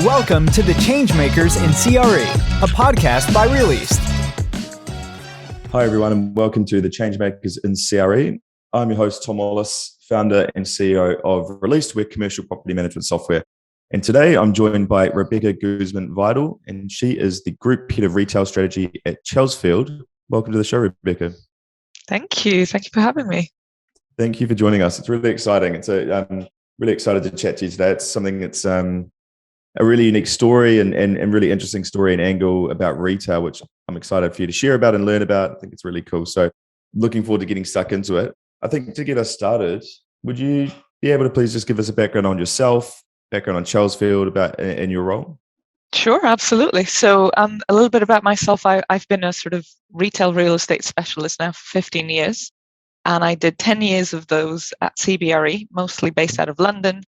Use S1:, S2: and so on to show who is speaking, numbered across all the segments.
S1: Welcome to the Changemakers in CRE, a podcast by Re-Leased.
S2: Hi, everyone, and welcome to the Changemakers in CRE. I'm your host, Tom Wallace, founder and CEO of Re-Leased, we're commercial property management software. And today I'm joined by Rebeca Guzman Vidal, and she is the Group Head of Retail Strategy at Chelsfield. Welcome to the show, Rebecca.
S3: Thank you. Thank you for having me.
S2: Thank you for joining us. It's really exciting. I'm really excited to chat to you today. It's something that's a really unique story and really interesting story and angle about retail, which I'm excited for you to share about and learn about. I think it's really cool. So looking forward to getting stuck into it. I think to get us started, would you be able to please just give us a background on yourself, background on Chelsfield and your role?
S3: Sure, absolutely. So a little bit about myself. I've been a sort of retail real estate specialist now for 15 years. And I did 10 years of those at CBRE, mostly based out of London.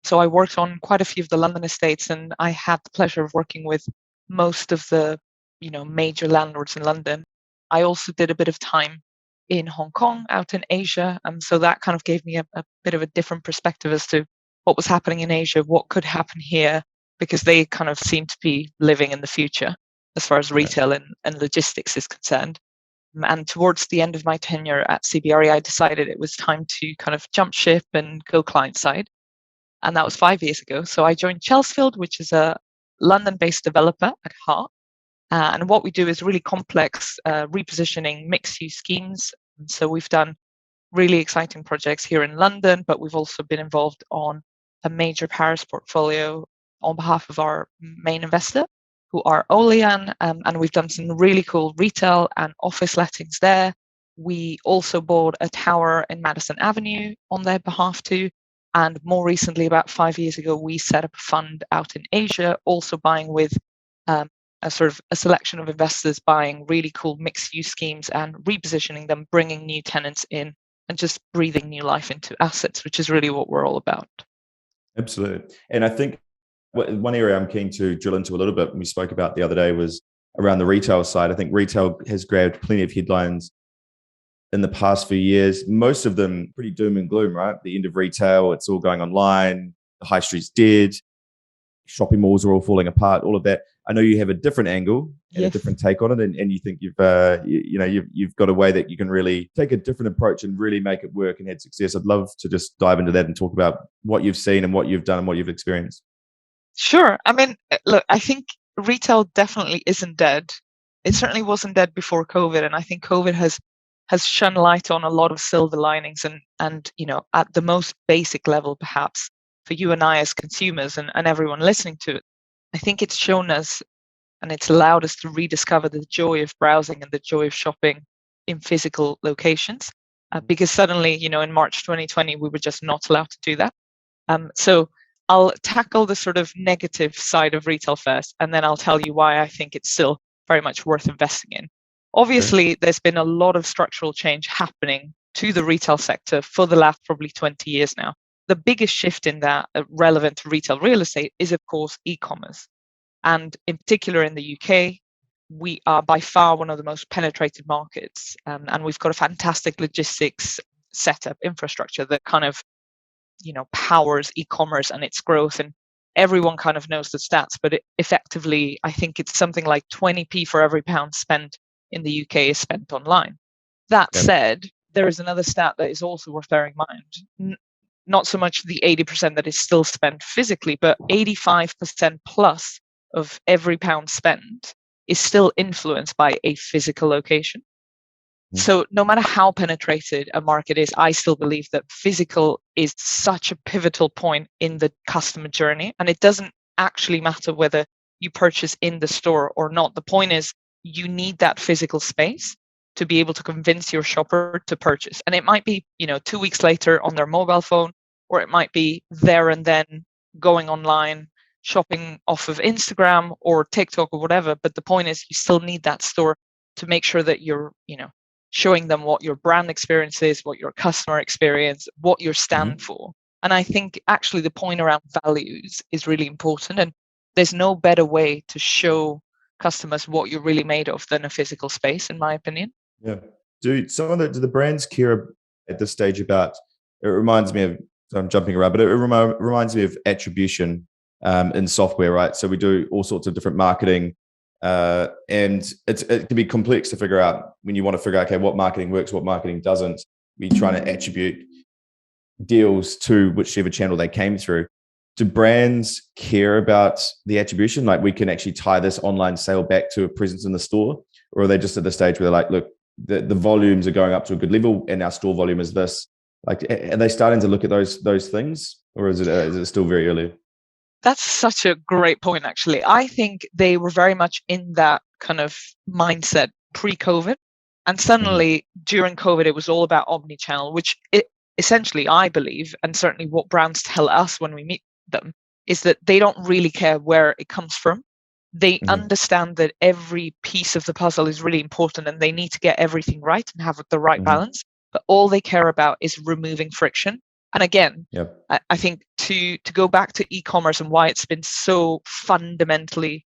S3: So I worked on quite a few of the London estates, and I had the pleasure of working with most of the, major landlords in London. I also did a bit of time in Hong Kong, out in Asia. And so that kind of gave me a bit of a different perspective as to what was happening in Asia, what could happen here, because they kind of seem to be living in the future as far as retail and logistics is concerned. And towards the end of my tenure at CBRE, I decided it was time to kind of jump ship and go client side. And that was 5 years ago. So I joined Chelsfield, which is a London-based developer at heart. And what we do is really complex repositioning mixed-use schemes. And so we've done really exciting projects here in London, but we've also been involved on a major Paris portfolio on behalf of our main investor, who are Olean. And we've done some really cool retail and office lettings there. We also bought a tower in Madison Avenue on their behalf too. And more recently, about 5 years ago, we set up a fund out in Asia, also buying with a selection of investors buying really cool mixed-use schemes and repositioning them, bringing new tenants in and just breathing new life into assets, which is really what we're all about.
S2: Absolutely. And I think one area I'm keen to drill into a little bit, and we spoke about the other day, was around the retail side. I think retail has grabbed plenty of headlines in the past few years, most of them pretty doom and gloom, right? The end of retail, it's all going online, the high street's dead, shopping malls are all falling apart, all of that. I know you have a different angle and a different take on it, and you think you've got a way that you can really take a different approach and really make it work and have success. I'd love to just dive into that and talk about what you've seen and what you've done and what you've experienced.
S3: Sure. I mean, look, I think retail definitely isn't dead. It certainly wasn't dead before COVID, and I think COVID has shone light on a lot of silver linings and at the most basic level, perhaps for you and I as consumers and everyone listening to it, I think it's shown us and it's allowed us to rediscover the joy of browsing and the joy of shopping in physical locations, because suddenly, in March 2020, we were just not allowed to do that. So I'll tackle the sort of negative side of retail first, and then I'll tell you why I think it's still very much worth investing in. Obviously, there's been a lot of structural change happening to the retail sector for the last probably 20 years now. The biggest shift in that relevant to retail real estate is, of course, e-commerce. And in particular in the UK, we are by far one of the most penetrated markets. And we've got a fantastic logistics setup infrastructure that kind of, powers e-commerce and its growth. And everyone kind of knows the stats, but effectively, I think it's something like 20p for every pound spent in the UK is spent online. That said, there is another stat that is also worth bearing in mind. Not so much the 80% that is still spent physically, but 85% plus of every pound spent is still influenced by a physical location. So no matter how penetrated a market is, I still believe that physical is such a pivotal point in the customer journey. And it doesn't actually matter whether you purchase in the store or not. The point is, you need that physical space to be able to convince your shopper to purchase. And it might be, 2 weeks later on their mobile phone, or it might be there and then going online, shopping off of Instagram or TikTok or whatever. But the point is, you still need that store to make sure that you're, showing them what your brand experience is, what your customer experience, what you stand for. And I think actually the point around values is really important. And there's no better way to show customers what you're really made of than a physical space, in my opinion.
S2: Yeah. Do the brands care at this stage about, it reminds me of, so I'm jumping around, but it reminds me of attribution in software, right? So we do all sorts of different marketing, and it can be complex to figure out when you want to figure out, okay, what marketing works, what marketing doesn't. We're trying to attribute deals to whichever channel they came through. Do brands care about the attribution? Like, we can actually tie this online sale back to a presence in the store, or are they just at the stage where they're like, look, the volumes are going up to a good level and our store volume is this? Like, are they starting to look at those things, or is it still very early?
S3: That's such a great point, actually. I think they were very much in that kind of mindset pre-COVID. And suddenly during COVID, it was all about omni-channel, which essentially, I believe, and certainly what brands tell us when we meet them, is that they don't really care where it comes from. They understand that every piece of the puzzle is really important and they need to get everything right and have the right balance. But all they care about is removing friction. And again, I think to go back to e-commerce and why it's been so fundamentally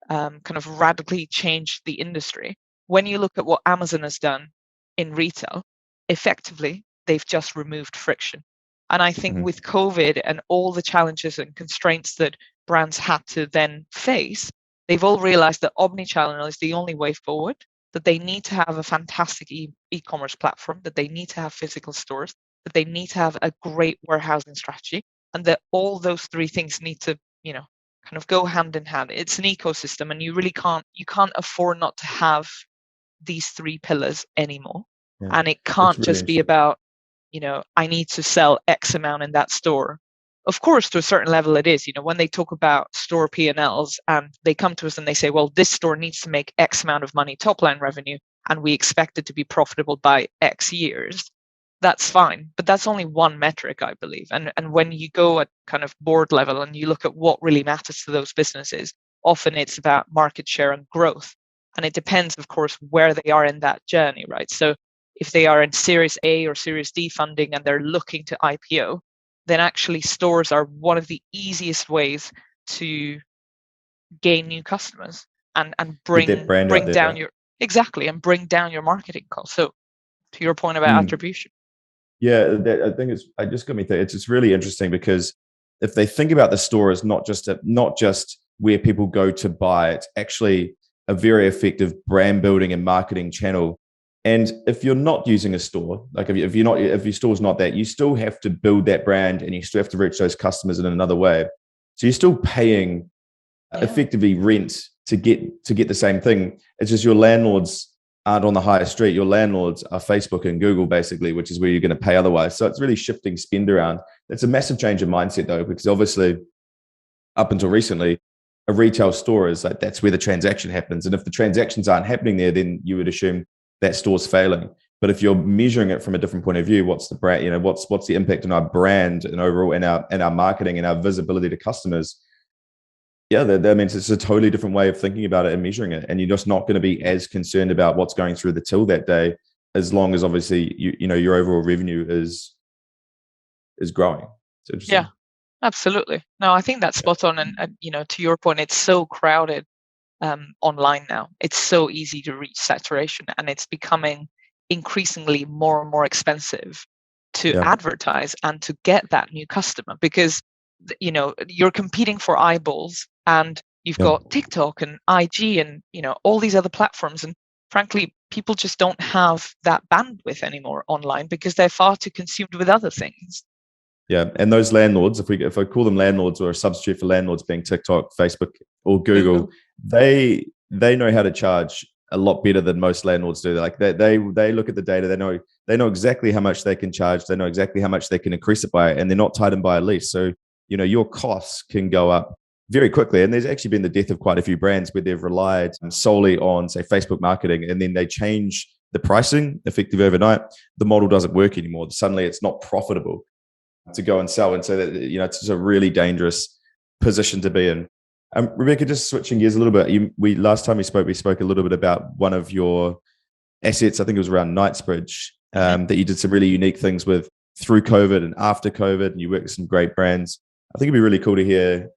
S3: kind of radically changed the industry. When you look at what Amazon has done in retail, effectively, they've just removed friction. And I think with COVID and all the challenges and constraints that brands had to then face, they've all realized that omnichannel is the only way forward, that they need to have a fantastic e-commerce platform, that they need to have physical stores, that they need to have a great warehousing strategy, and that all those three things need to, kind of go hand in hand. It's an ecosystem, and you can't afford not to have these three pillars anymore. Yeah. And it can't really just be about, I need to sell X amount in that store. Of course, to a certain level it is, when they talk about store P&Ls and they come to us and they say, well, this store needs to make X amount of money top line revenue, and we expect it to be profitable by X years. That's fine, but that's only one metric, I believe. And when you go at kind of board level and you look at what really matters to those businesses, often it's about market share and growth. And it depends, of course, where they are in that journey, right? So if they are in Series A or Series D funding and they're looking to IPO, then actually stores are one of the easiest ways to gain new customers and bring down bring down your marketing costs. So to your point about attribution.
S2: Yeah, I think it just got me thinking. It's just really interesting because if they think about the store as not just where people go to buy, it's actually a very effective brand building and marketing channel. And if you're not using a store, like if your store's not that, you still have to build that brand and you still have to reach those customers in another way. So you're still paying effectively rent to get the same thing. It's just your landlords aren't on the higher street. Your landlords are Facebook and Google, basically, which is where you're going to pay otherwise. So it's really shifting spend around. It's a massive change of mindset, though, because obviously, up until recently, a retail store is like that's where the transaction happens. And if the transactions aren't happening there, then you would assume that store's failing. But if you're measuring it from a different point of view, what's the brand? What's the impact on our brand and overall and our marketing and our visibility to customers? Yeah, that means it's a totally different way of thinking about it and measuring it. And you're just not going to be as concerned about what's going through the till that day, as long as obviously your overall revenue is growing.
S3: Yeah, absolutely. No, I think that's spot on. And to your point, it's so crowded online now. It's so easy to reach saturation, and it's becoming increasingly more and more expensive to advertise and to get that new customer, because you're competing for eyeballs, and you've got TikTok and IG and all these other platforms, and frankly people just don't have that bandwidth anymore online because they're far too consumed with other things.
S2: And those landlords, if I call them landlords, or a substitute for landlords being TikTok, Facebook, or Google, they know how to charge a lot better than most landlords do. Like they look at the data, they know exactly how much they can charge, they know exactly how much they can increase it by, and they're not tied in by a lease. So your costs can go up very quickly. And there's actually been the death of quite a few brands where they've relied solely on, say, Facebook marketing, and then they change the pricing effectively overnight. The model doesn't work anymore. Suddenly it's not profitable to go and sell. And so that, it's just a really dangerous position to be in. Rebecca, just switching gears a little bit. Last time we spoke a little bit about one of your assets. I think it was around Knightsbridge, that you did some really unique things with through COVID and after COVID, and you worked with some great brands. I think it'd be really cool to hear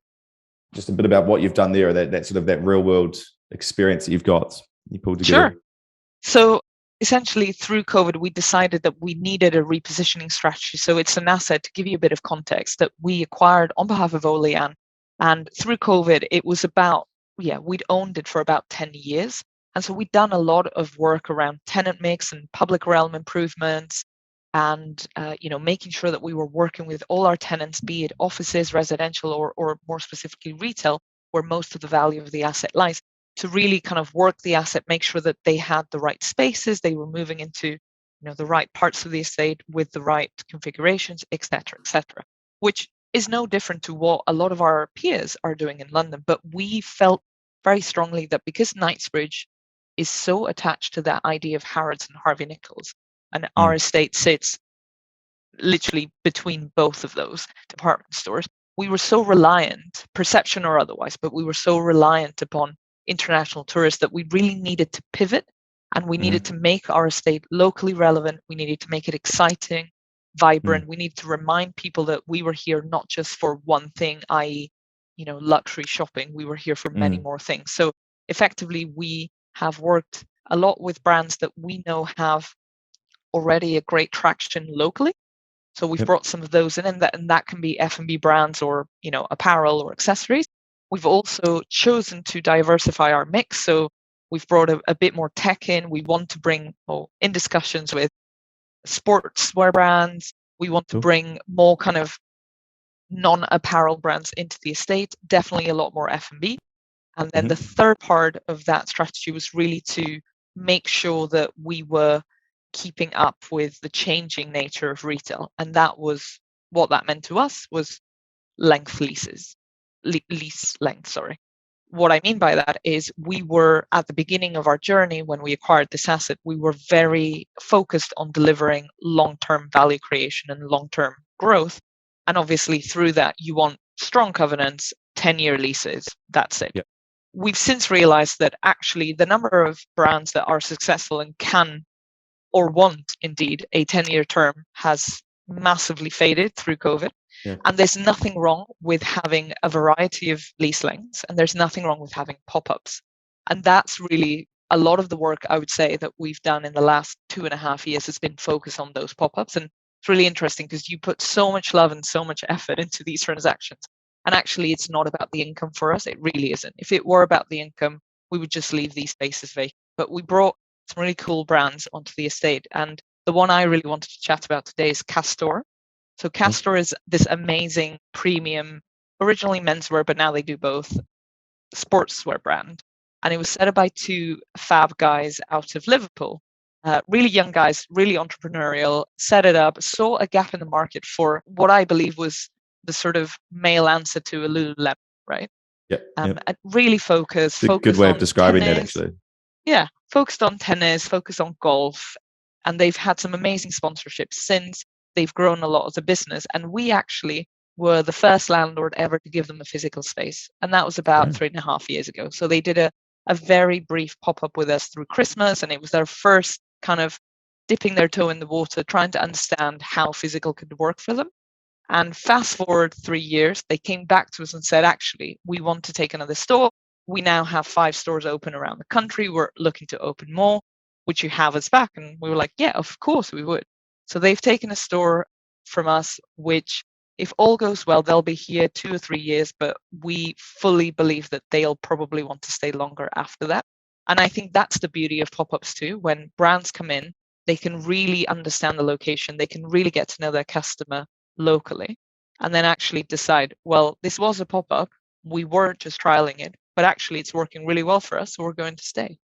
S2: just a bit about what you've done there, that sort of that real world experience that you pulled together.
S3: Sure. So essentially through COVID, we decided that we needed a repositioning strategy. So it's an asset, to give you a bit of context, that we acquired on behalf of Olean And through COVID, it was about, we'd owned it for about 10 years. And so we'd done a lot of work around tenant mix and public realm improvements and, making sure that we were working with all our tenants, be it offices, residential, or more specifically retail, where most of the value of the asset lies, to really kind of work the asset, make sure that they had the right spaces, they were moving into the right parts of the estate with the right configurations, etc., which is no different to what a lot of our peers are doing in London. But we felt very strongly that because Knightsbridge is so attached to that idea of Harrods and Harvey Nichols, and our estate sits literally between both of those department stores, we were so reliant, perception or otherwise, but we were so reliant upon international tourists that we really needed to pivot, and we needed to make our estate locally relevant. We needed to make it exciting, vibrant. We needed to remind people that we were here not just for one thing, i.e., luxury shopping. We were here for many more things. So effectively, we have worked a lot with brands that we know have already a great traction locally. So we've brought some of those in, and that can be F&B brands or apparel or accessories. We've also chosen to diversify our mix. So we've brought a bit more tech in. We want to bring, in discussions with sportswear brands, we want to bring more kind of non-apparel brands into the estate, definitely a lot more F&B. And then the third part of that strategy was really to make sure that we were keeping up with the changing nature of retail. And that was what that meant to us was lease length, sorry. What I mean by that is we were at the beginning of our journey when we acquired this asset, we were very focused on delivering long-term value creation and long-term growth. And obviously through that, you want strong covenants, 10-year leases, that's it. Yep. We've since realized that actually the number of brands that are successful and can or want indeed a 10-year term has massively faded through COVID. Yeah. And there's nothing wrong with having a variety of lease lengths, and there's nothing wrong with having pop-ups. And that's really a lot of the work I would say that we've done in the last 2.5 years has been focused on those pop-ups. And it's really interesting because you put so much love and so much effort into these transactions. And actually, it's not about the income for us. It really isn't. If it were about the income, we would just leave these spaces vacant. But we brought some really cool brands onto the estate. And the one I really wanted to chat about today is Castor. So Castor is this amazing premium, originally menswear, but now they do both, sportswear brand. And it was set up by two fab guys out of Liverpool. Really young guys, really entrepreneurial, set it up, saw a gap in the market for what I believe was the sort of male answer to a Lululemon, right?
S2: Yeah.
S3: And really focused.
S2: It's a good way of describing that, actually.
S3: Yeah, focused on tennis, focused on golf. And they've had some amazing sponsorships since. They've grown a lot as a business. And we actually were the first landlord ever to give them a physical space. And that was about 3.5 years ago. So they did a very brief pop-up with us through Christmas. And it was their first kind of dipping their toe in the water, trying to understand how physical could work for them. And fast forward 3 years, they came back to us and said, actually, we want to take another store. We now have 5 stores open around the country. We're looking to open more. Would you have us back? And we were like, yeah, of course we would. So they've taken a store from us, which if all goes well, they'll be here 2 or 3 years, but we fully believe that they'll probably want to stay longer after that. And I think that's the beauty of pop-ups too. When brands come in, they can really understand the location. They can really get to know their customer locally and then actually decide, well, this was a pop-up. We were just trialing it, but actually it's working really well for us. So we're going to stay.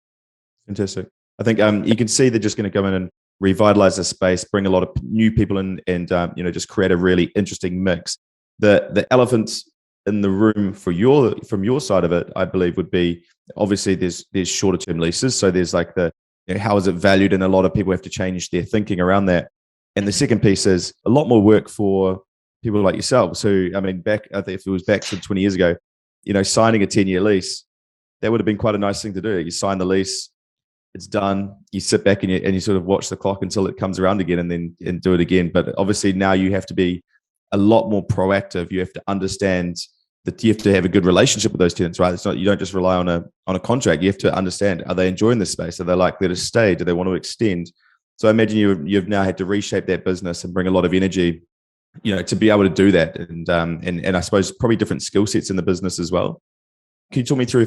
S2: Fantastic. I think you can see they're just going to come in and revitalize the space, bring a lot of new people in, and just create a really interesting mix. The elephants in the room from your side of it, I believe, would be obviously there's shorter term leases. So there's like how is it valued, and a lot of people have to change their thinking around that. And the second piece is a lot more work for people like yourselves. So I mean, I think if it was back some 20 years ago, signing a 10-year lease, that would have been quite a nice thing to do. You sign the lease, it's done. You sit back and you sort of watch the clock until it comes around again, and do it again. But obviously now you have to be a lot more proactive. You have to understand that you have to have a good relationship with those tenants, right? It's not, you don't just rely on a contract. You have to understand, are they enjoying this space? Are they likely to stay? Do they want to extend? So I imagine you've now had to reshape that business and bring a lot of energy to be able to do that, and I suppose probably different skill sets in the business as well. Can you talk me through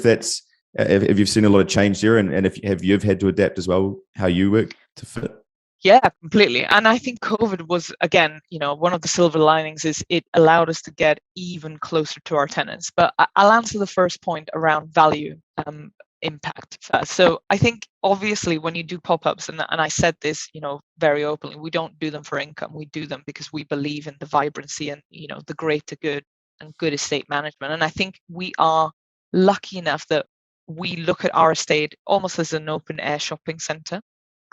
S2: if you've seen a lot of change there, and if you've had to adapt as well, how you work to fit?
S3: Yeah, completely. And I think COVID was, again, one of the silver linings is it allowed us to get even closer to our tenants. But I'll answer the first point around value impact first. So I think obviously when you do pop-ups, and I said this, very openly, we don't do them for income. We do them because we believe in the vibrancy and, the greater good and good estate management. And I think we are lucky enough that we look at our estate almost as an open air shopping center.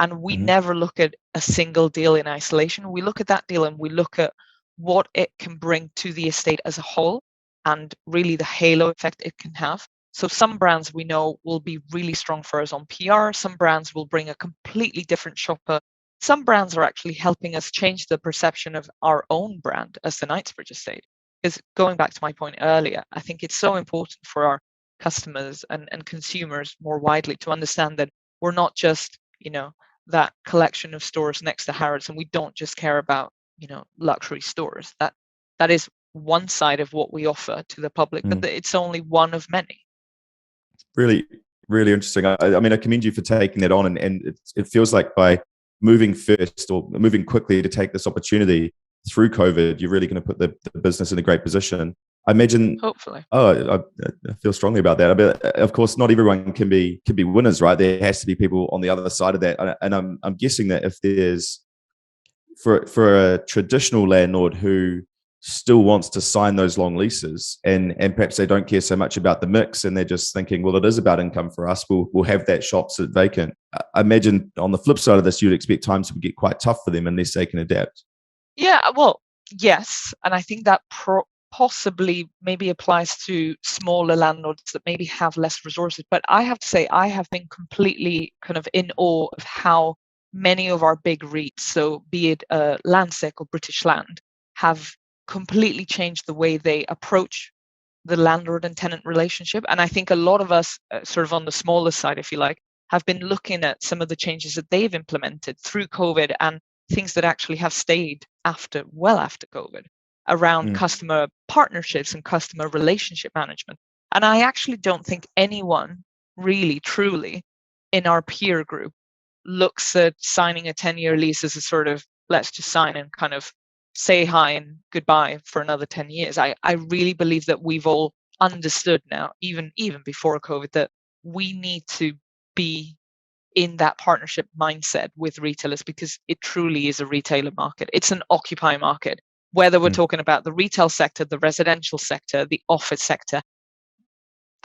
S3: And we never look at a single deal in isolation. We look at that deal and we look at what it can bring to the estate as a whole and really the halo effect it can have. So some brands we know will be really strong for us on PR. Some brands will bring a completely different shopper. Some brands are actually helping us change the perception of our own brand as the Knightsbridge estate. Because going back to my point earlier, I think it's so important for our customers and consumers more widely to understand that we're not just that collection of stores next to Harrods, and we don't just care about luxury stores. That is one side of what we offer to the public, but it's only one of many.
S2: Really, really interesting. I mean, I commend you for taking that on, and it feels like by moving first or moving quickly to take this opportunity through COVID, you're really going to put the business in a great position. I imagine.
S3: Hopefully.
S2: I feel strongly about that. But of course, not everyone can be winners, right? There has to be people on the other side of that. And I'm guessing that if there's for a traditional landlord who still wants to sign those long leases, and perhaps they don't care so much about the mix, and they're just thinking, well, it is about income for us. We'll have that shop sit vacant. I imagine on the flip side of this, you'd expect times to get quite tough for them unless they can adapt.
S3: Yeah, well, yes, and I think that possibly maybe applies to smaller landlords that maybe have less resources. But I have to say, I have been completely kind of in awe of how many of our big REITs, so be it Landsec or British Land, have completely changed the way they approach the landlord and tenant relationship. And I think a lot of us, sort of on the smaller side, if you like, have been looking at some of the changes that they've implemented through COVID and things that actually have stayed well after COVID, around customer partnerships and customer relationship management. And I actually don't think anyone really, truly in our peer group looks at signing a 10-year lease as a sort of, let's just sign and kind of say hi and goodbye for another 10 years. I really believe that we've all understood now, even before COVID, that we need to be in that partnership mindset with retailers, because it truly is a retailer market. It's an occupier market. Whether we're talking about the retail sector, the residential sector, the office sector,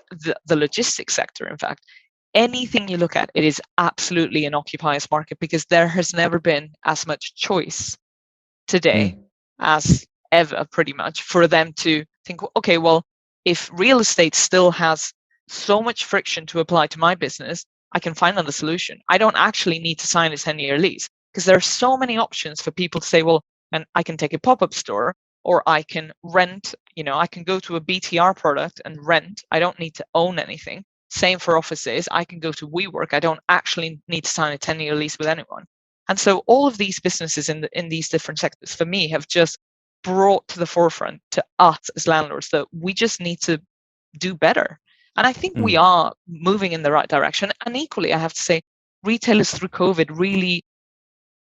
S3: the logistics sector, in fact, anything you look at, it is absolutely an occupier's market, because there has never been as much choice today as ever, pretty much, for them to think, okay, well, if real estate still has so much friction to apply to my business, I can find another solution. I don't actually need to sign a 10-year lease, because there are so many options for people to say, well, and I can take a pop-up store, or I can rent, I can go to a BTR product and rent. I don't need to own anything. Same for offices. I can go to WeWork. I don't actually need to sign a 10-year lease with anyone. And so all of these businesses in these different sectors, for me, have just brought to the forefront to us as landlords that we just need to do better. And I think we are moving in the right direction. And equally, I have to say, retailers through COVID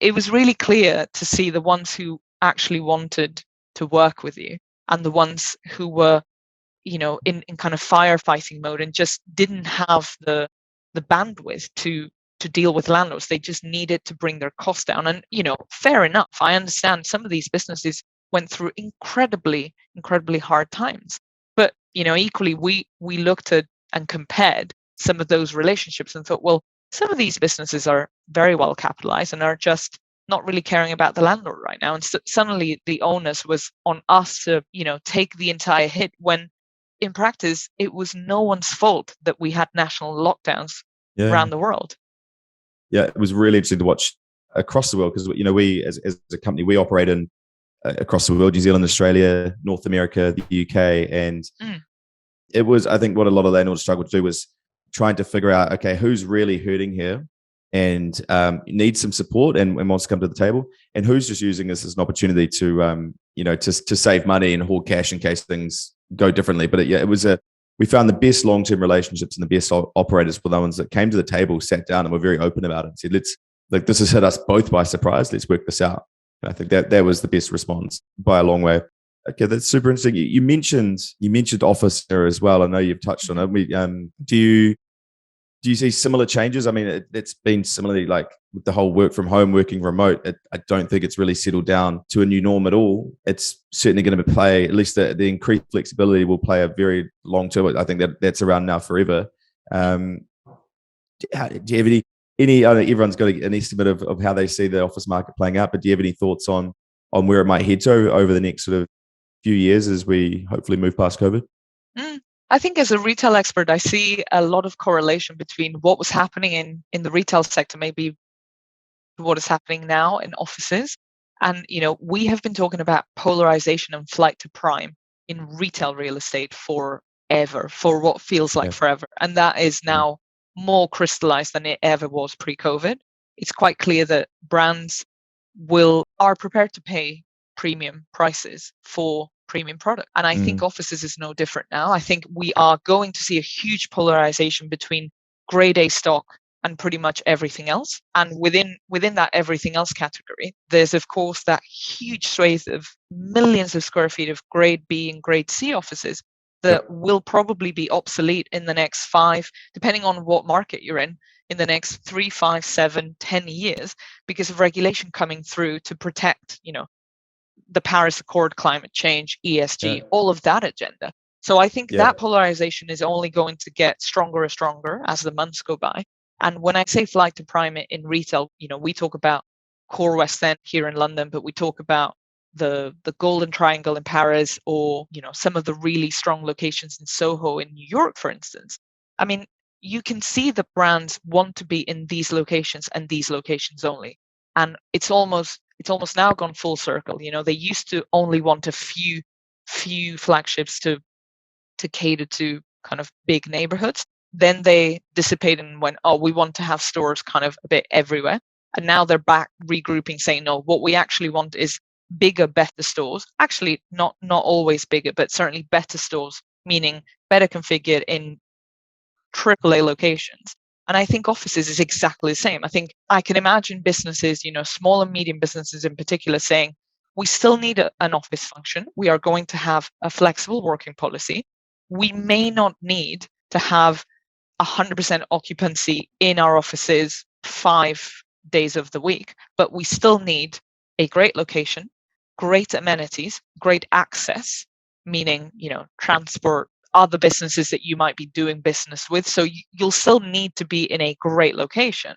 S3: it was really clear to see the ones who actually wanted to work with you and the ones who were, in kind of firefighting mode and just didn't have the bandwidth to deal with landlords. They just needed to bring their costs down. And, fair enough. I understand some of these businesses went through incredibly, incredibly hard times. But, equally, we looked at and compared some of those relationships and thought, well, some of these businesses are very well capitalized and are just not really caring about the landlord right now. And suddenly the onus was on us to, take the entire hit, when in practice, it was no one's fault that we had national lockdowns around the world.
S2: Yeah, it was really interesting to watch across the world, because, we as a company, we operate in across the world, New Zealand, Australia, North America, the UK. And it was, I think, what a lot of landlords struggled to do was trying to figure out, okay, who's really hurting here and needs some support and wants to come to the table, and who's just using this as an opportunity to to save money and hoard cash in case things go differently. But we found the best long-term relationships and the best operators were the ones that came to the table, sat down, and were very open about it and said, this has hit us both by surprise. Let's work this out. And I think that was the best response by a long way. Okay, that's super interesting. You mentioned office there as well. I know you've touched on it. Do you see similar changes? I mean, it's been similarly like with the whole work from home, working remote. I don't think it's really settled down to a new norm at all. It's certainly going to play, at least the increased flexibility will play a very long term. I think that's around now forever. Do you have any? I know everyone's got an estimate of how they see the office market playing out, but do you have any thoughts on where it might head to over the next sort of few years as we hopefully move past COVID?
S3: I think as a retail expert, I see a lot of correlation between what was happening in the retail sector, maybe what is happening now in offices. And, we have been talking about polarization and flight to prime in retail real estate forever, for what feels like forever. And that is now more crystallized than it ever was pre-COVID. It's quite clear that brands are prepared to pay premium prices for premium product. And I think offices is no different now. I think we are going to see a huge polarization between grade A stock and pretty much everything else. And within that everything else category, there's of course that huge swathe of millions of square feet of grade B and grade C offices that will probably be obsolete in the next 5, depending on what market you're in the next 3, 5, 7, 10 years, because of regulation coming through to protect, the Paris Accord, climate change, ESG, all of that agenda. So I think that polarization is only going to get stronger and stronger as the months go by. And when I say flight to prime in retail, we talk about core West End here in London, but we talk about the Golden Triangle in Paris, or some of the really strong locations in Soho in New York, for instance. I mean, you can see that brands want to be in these locations and these locations only. And it's almost now gone full circle. They used to only want a few flagships to cater to kind of big neighborhoods. Then they dissipated and went, we want to have stores kind of a bit everywhere. And now they're back regrouping, saying, no, what we actually want is bigger, better stores. Actually, not always bigger, but certainly better stores, meaning better configured in AAA locations. And I think offices is exactly the same. I think I can imagine businesses, small and medium businesses in particular, saying, we still need an office function. We are going to have a flexible working policy. We may not need to have 100% occupancy in our offices 5 days of the week, but we still need a great location, great amenities, great access, meaning, transport, other businesses that you might be doing business with. So you'll still need to be in a great location,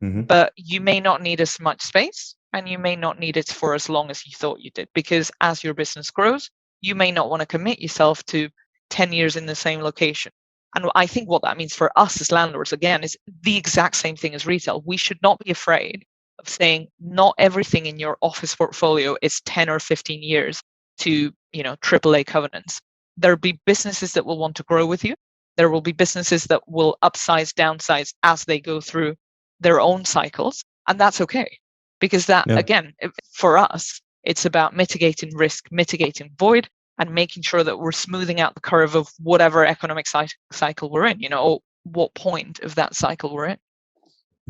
S3: but you may not need as much space, and you may not need it for as long as you thought you did, because as your business grows, you may not want to commit yourself to 10 years in the same location. And I think what that means for us as landlords, again, is the exact same thing as retail. We should not be afraid of saying not everything in your office portfolio is 10 or 15 years to, AAA covenants. There'll be businesses that will want to grow with you. There will be businesses that will upsize, downsize as they go through their own cycles. And that's okay. Because again, for us, it's about mitigating risk, mitigating void, and making sure that we're smoothing out the curve of whatever economic cycle we're in, or what point of that cycle we're in.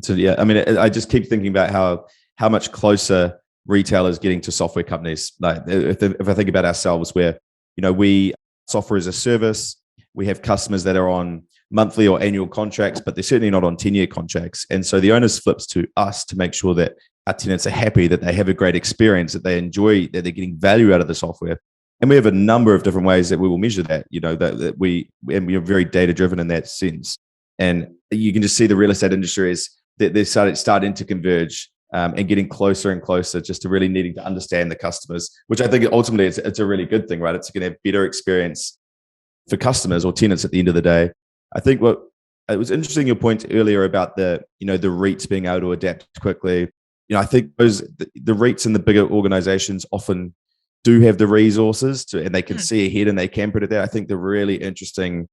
S2: So, I mean, I just keep thinking about how much closer retail is getting to software companies. Like if I think about ourselves, where, we software as a service, we have customers that are on monthly or annual contracts, but they're certainly not on 10-year contracts. And so the onus flips to us to make sure that our tenants are happy, that they have a great experience, that they enjoy, that they're getting value out of the software. And we have a number of different ways that we will measure that, that we are very data driven in that sense. And you can just see the real estate industry is that they're starting to converge and getting closer and closer, just to really needing to understand the customers, which I think ultimately it's a really good thing, right? It's going to have better experience for customers or tenants at the end of the day. I think it was interesting, your point earlier about the REITs being able to adapt quickly. I think the REITs and the bigger organizations often do have the resources and they can see ahead and they can predict that. I think the really interesting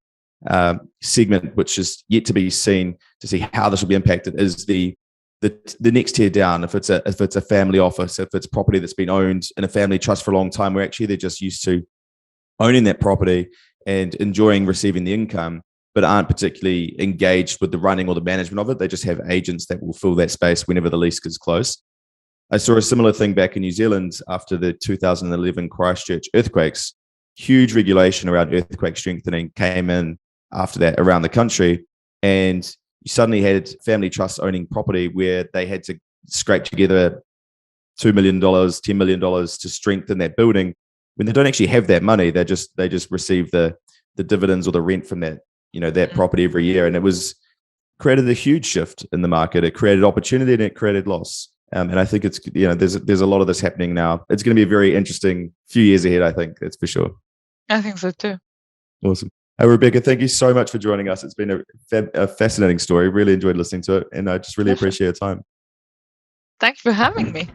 S2: segment, which is yet to be seen to see how this will be impacted, is the the next tier down, if it's a family office, if it's property that's been owned in a family trust for a long time, where actually they're just used to owning that property and enjoying receiving the income, but aren't particularly engaged with the running or the management of it. They just have agents that will fill that space whenever the lease gets close. I saw a similar thing back in New Zealand after the 2011 Christchurch earthquakes. Huge regulation around earthquake strengthening came in after that around the country. And you suddenly had family trusts owning property where they had to scrape together $2 million, $10 million to strengthen that building when they don't actually have that money. They just receive the dividends or the rent from that, that property every year. And it created a huge shift in the market. It created opportunity and it created loss. And I think it's, there's a lot of this happening now. It's going to be a very interesting few years ahead, I think. That's for sure.
S3: I think so too.
S2: Awesome. Rebecca, thank you so much for joining us. It's been a fascinating story. Really enjoyed listening to it. And I just really appreciate your time.
S3: Thanks for having me.